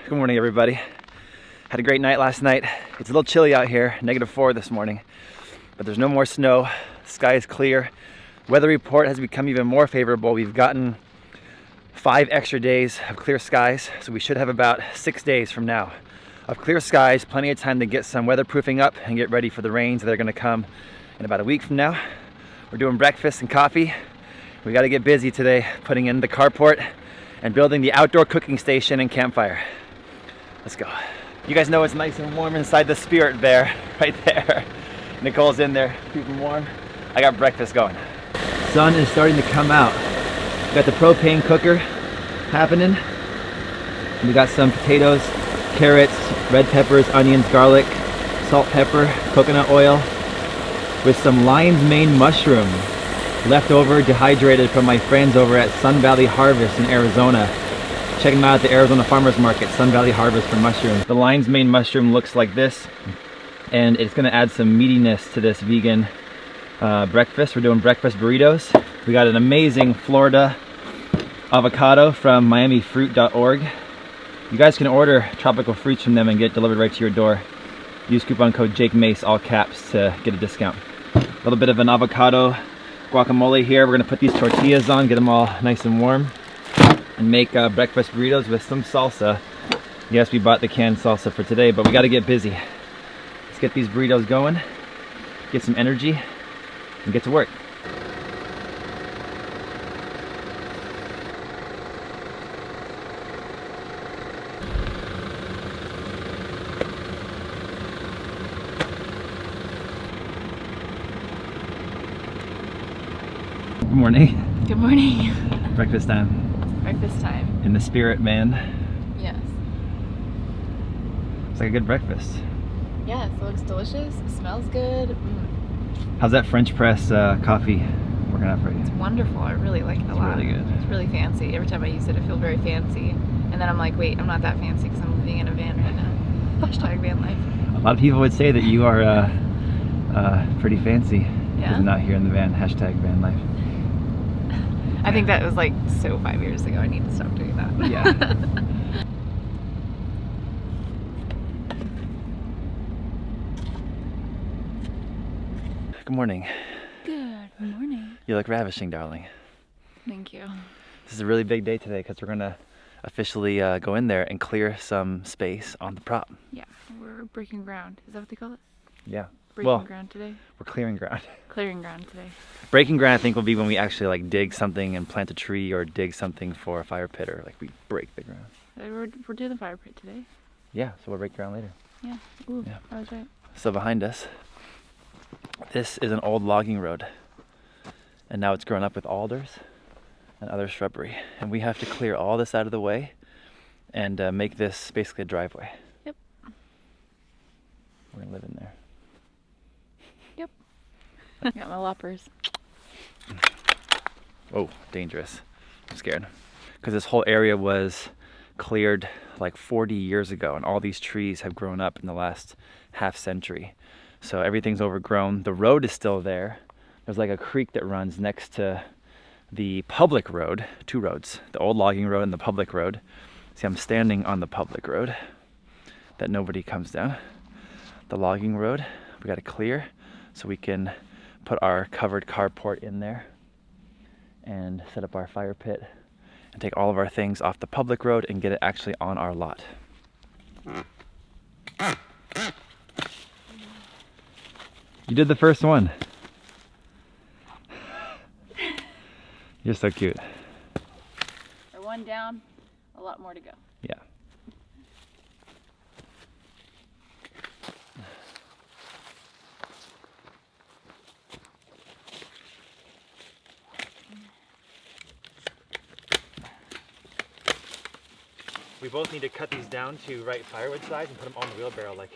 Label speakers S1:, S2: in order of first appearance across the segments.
S1: Good morning, everybody. Had a great night last night. It's a little chilly out here, -4 this morning, but there's no more snow. The sky is clear. Weather report has become even more favorable. We've gotten 5 extra days of clear skies, so we should have about 6 days from now of clear skies, plenty of time to get some weatherproofing up and get ready for the rains that are gonna come in about a week from now. We're doing breakfast and coffee. We gotta get busy today, putting in the carport and building the outdoor cooking station and campfire. Let's go. You guys know it's nice and warm inside the Spirit Bear, right there. Nicole's in there, keeping warm. I got breakfast going. Sun is starting to come out. We got the propane cooker happening. We got some potatoes, carrots, red peppers, onions, garlic, salt, pepper, coconut oil, with some lion's mane mushroom, leftover dehydrated from my friends over at Sun Valley Harvest in Arizona. Check them out at the Arizona Farmers Market, Sun Valley Harvest for mushrooms. The lion's mane mushroom looks like this, and it's gonna add some meatiness to this vegan breakfast. We're doing breakfast burritos. We got an amazing Florida avocado from miamifruit.org. You guys can order tropical fruits from them and get delivered right to your door. Use coupon code Jake Mace, all caps, to get a discount. A little bit of an avocado guacamole here. We're gonna put these tortillas on, get them all nice and warm, and make breakfast burritos with some salsa. Yes, we bought the canned salsa for today, but we gotta get busy. Let's get these burritos going, get some energy, and get to work. Good morning.
S2: Good morning.
S1: Breakfast time.
S2: Breakfast time.
S1: In the Spirit Man.
S2: Yes.
S1: It's like a good breakfast.
S2: Yes, it looks delicious. It smells good.
S1: How's that French press coffee working out for you?
S2: It's wonderful. I really like it a lot.
S1: It's really good.
S2: It's really fancy. Every time I use it, I feel very fancy. And then I'm like, wait, I'm not that fancy because I'm living in a van right now. Hashtag van life.
S1: A lot of people would say that you are pretty fancy.
S2: Yeah.
S1: Living out here in the van. Hashtag van life.
S2: I think that was like so 5 years ago. I need to stop doing that.
S1: Yeah. Good morning.
S2: Good morning.
S1: You look ravishing, darling.
S2: Thank you.
S1: This is a really big day today because we're gonna officially go in there and clear some space on the prop.
S2: Yeah, we're breaking ground. Is that what they call it?
S1: Yeah.
S2: Breaking ground today?
S1: We're clearing ground.
S2: Clearing ground today.
S1: Breaking ground, I think, will be when we actually like dig something and plant a tree, or dig something for a fire pit, or like we break the ground.
S2: We're doing the fire pit today.
S1: Yeah, so we'll break ground later.
S2: Yeah. Ooh,
S1: Yeah.
S2: I was right.
S1: So behind us, this is an old logging road, and now it's grown up with alders and other shrubbery, and we have to clear all this out of the way and make this basically a driveway.
S2: Yep.
S1: We're gonna live in there.
S2: Yep. Got my loppers.
S1: Oh, dangerous. I'm scared. Because this whole area was cleared like 40 years ago, and all these trees have grown up in the last half century. So everything's overgrown. The road is still there. There's like a creek that runs next to the public road, 2 roads, the old logging road and the public road. See, I'm standing on the public road that nobody comes down. The logging road, we got to clear so we can put our covered carport in there and set up our fire pit and take all of our things off the public road and get it actually on our lot. You did the first one. You're so cute.
S2: We're one down, a lot more to go.
S1: Yeah. We both need to cut these down to right firewood size and put them on the wheelbarrow like.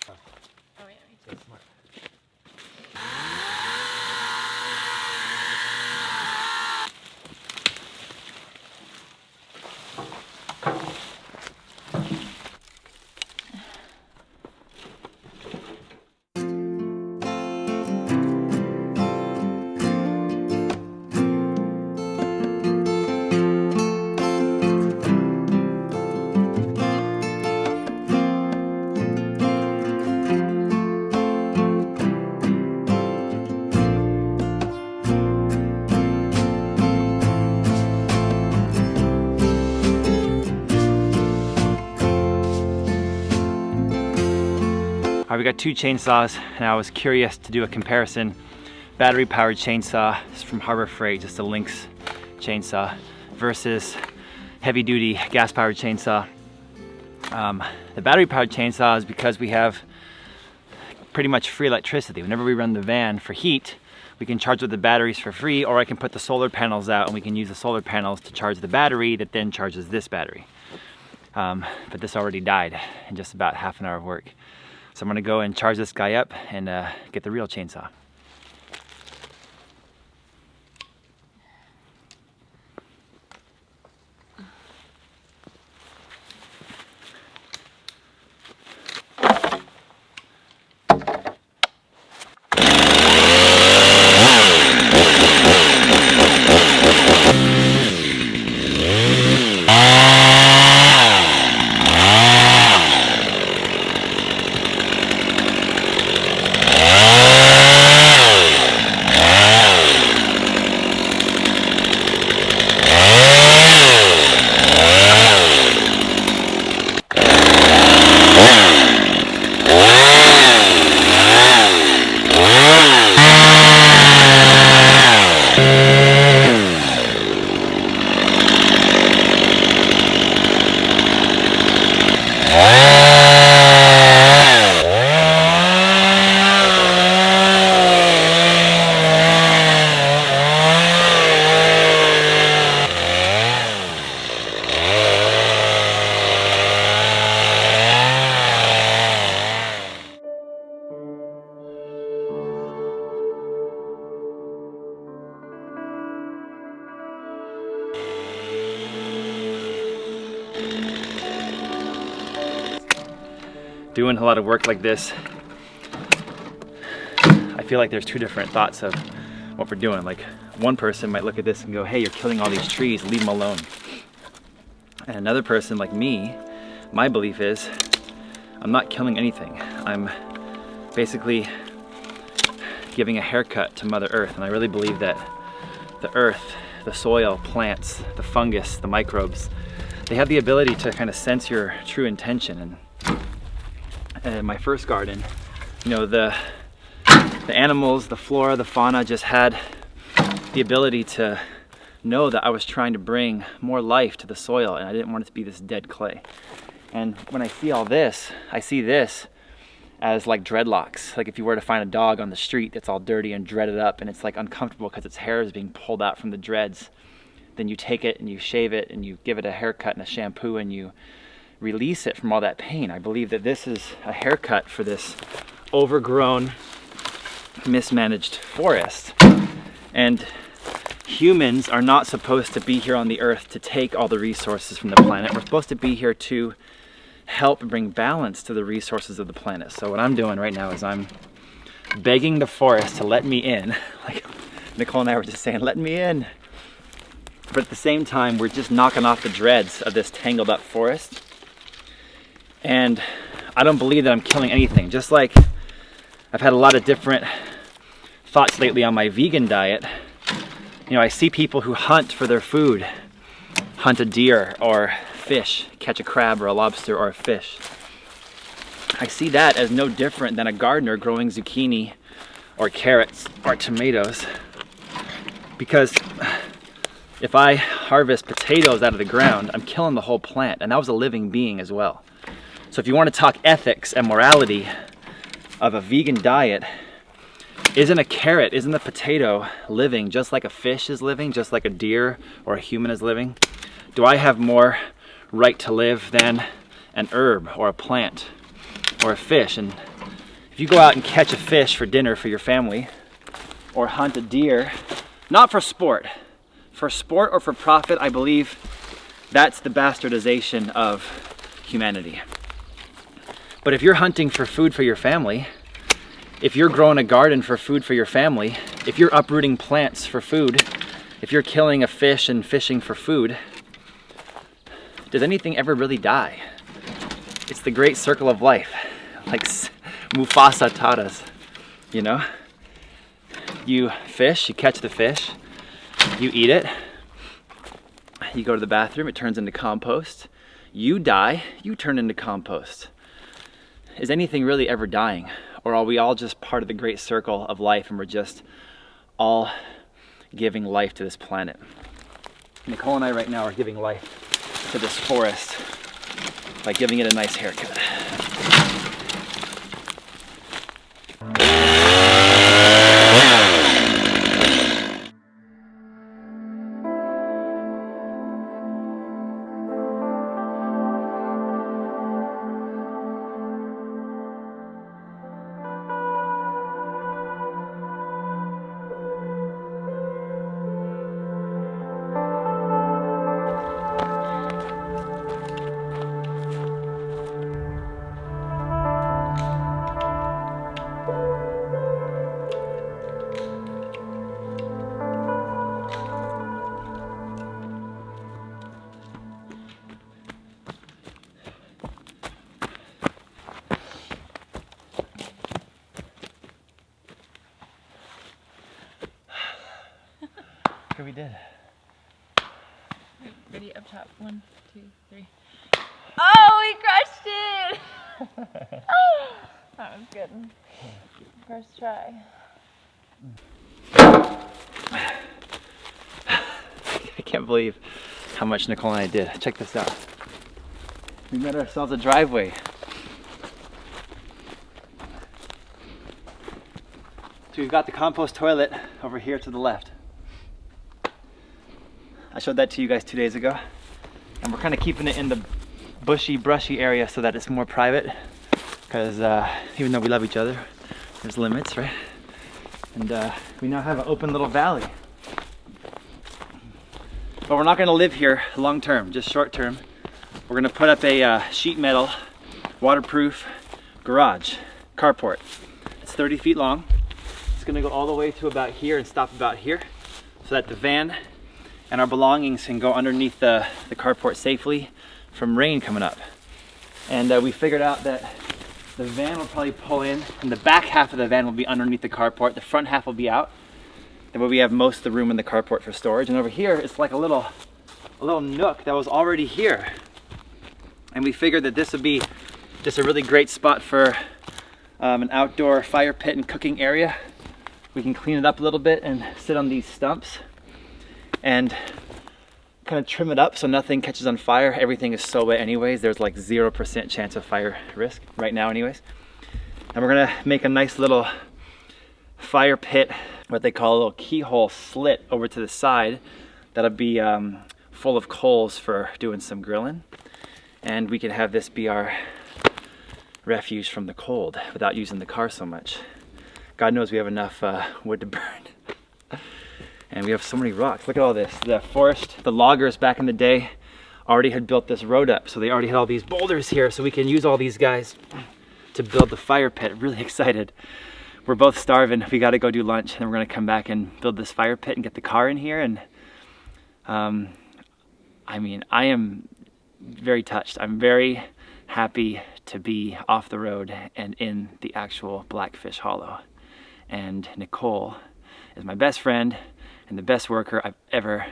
S2: Oh yeah.
S1: That's smart. All right, we got 2 chainsaws, and I was curious to do a comparison. Battery powered chainsaw, this is from Harbor Freight, just a Lynx chainsaw, versus heavy duty gas powered chainsaw. The battery powered chainsaw is because we have pretty much free electricity. Whenever we run the van for heat, we can charge with the batteries for free, or I can put the solar panels out and we can use the solar panels to charge the battery that then charges this battery. But this already died in just about half an hour of work. So I'm gonna go and charge this guy up and get the real chainsaw. Doing a lot of work like this, I feel like there's 2 different thoughts of what we're doing. Like, one person might look at this and go, hey, you're killing all these trees, leave them alone. And another person like me, my belief is, I'm not killing anything. I'm basically giving a haircut to Mother Earth. And I really believe that the earth, the soil, plants, the fungus, the microbes, they have the ability to kind of sense your true intention. And in my first garden, you know, the animals, the flora, the fauna just had the ability to know that I was trying to bring more life to the soil, and I didn't want it to be this dead clay. And when I see all this, I see this as like dreadlocks. Like if you were to find a dog on the street that's all dirty and dreaded up and it's like uncomfortable because its hair is being pulled out from the dreads, then you take it and you shave it and you give it a haircut and a shampoo and you release it from all that pain. I believe that this is a haircut for this overgrown, mismanaged forest. And humans are not supposed to be here on the earth to take all the resources from the planet. We're supposed to be here to help bring balance to the resources of the planet. So what I'm doing right now is I'm begging the forest to let me in. Like Nicole and I were just saying, let me in. But at the same time, we're just knocking off the dreads of this tangled up forest. And I don't believe that I'm killing anything. Just like I've had a lot of different thoughts lately on my vegan diet. You know, I see people who hunt for their food, hunt a deer or fish, catch a crab or a lobster or a fish. I see that as no different than a gardener growing zucchini or carrots or tomatoes. Because if I harvest potatoes out of the ground, I'm killing the whole plant, and that was a living being as well. So if you want to talk ethics and morality of a vegan diet, isn't a carrot, isn't a potato living just like a fish is living, just like a deer or a human is living? Do I have more right to live than an herb or a plant or a fish? And if you go out and catch a fish for dinner for your family, or hunt a deer, not for sport or for profit, I believe that's the bastardization of humanity. But if you're hunting for food for your family, if you're growing a garden for food for your family, if you're uprooting plants for food, if you're killing a fish and fishing for food, does anything ever really die? It's the great circle of life, like Mufasa taught us, you know? You fish, you catch the fish, you eat it, you go to the bathroom, it turns into compost. You die, you turn into compost. is anything really ever dying? Or are we all just part of the great circle of life and we're just all giving life to this planet? Nicole and I right now are giving life to this forest by giving it a nice haircut. We did.
S2: Ready, up top. 1, 2, 3. Oh, we crushed it! That was good. First try.
S1: I can't believe how much Nicole and I did. Check this out. We made ourselves a driveway. So we've got the compost toilet over here to the left. I showed that to you guys 2 days ago. And we're kind of keeping it in the bushy, brushy area so that it's more private. Because even though we love each other, there's limits, right? And we now have an open little valley. But we're not gonna live here long term, just short term. We're gonna put up a sheet metal, waterproof garage, carport. It's 30 feet long. It's gonna go all the way to about here and stop about here so that the van and our belongings can go underneath the carport safely from rain coming up. And we figured out that the van will probably pull in, and the back half of the van will be underneath the carport, the front half will be out. That way we have most of the room in the carport for storage. And over here, it's like a little nook that was already here. And we figured that this would be just a really great spot for an outdoor fire pit and cooking area. We can clean it up a little bit and sit on these stumps and kind of trim it up so nothing catches on fire. Everything is so wet anyways. There's like 0% chance of fire risk right now anyways. And we're gonna make a nice little fire pit, what they call a little keyhole slit over to the side. That'll be full of coals for doing some grilling. And we can have this be our refuge from the cold without using the car so much. God knows we have enough wood to burn. And we have so many rocks. Look at all this. The forest, the loggers back in the day already had built this road up. So they already had all these boulders here so we can use all these guys to build the fire pit. Really excited. We're both starving. We gotta go do lunch and we're gonna come back and build this fire pit and get the car in here. And I mean, I am very touched. I'm very happy to be off the road and in the actual Blackfish Hollow. And Nicole is my best friend and the best worker I've ever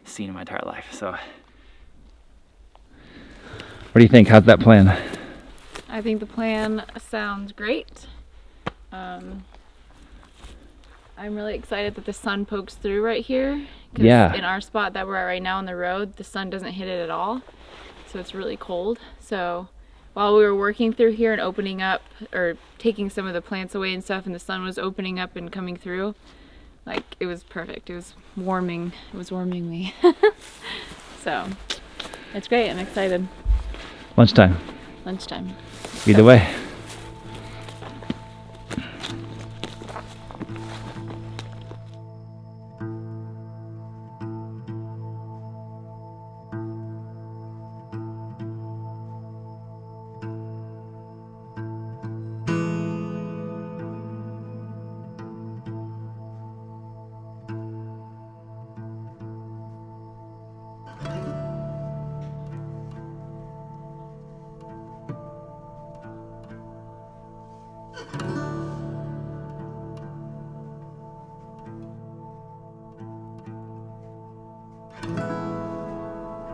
S1: seen in my entire life. So, what do you think? How's that plan?
S2: I think the plan sounds great. I'm really excited that the sun pokes through right here.
S1: Yeah.
S2: In our spot that we're at right now on the road, the sun doesn't hit it at all. So it's really cold. So while we were working through here and opening up or taking some of the plants away and stuff, and the sun was opening up and coming through, like, it was perfect. It was warming me. So it's great. I'm excited.
S1: Lunchtime. Either way.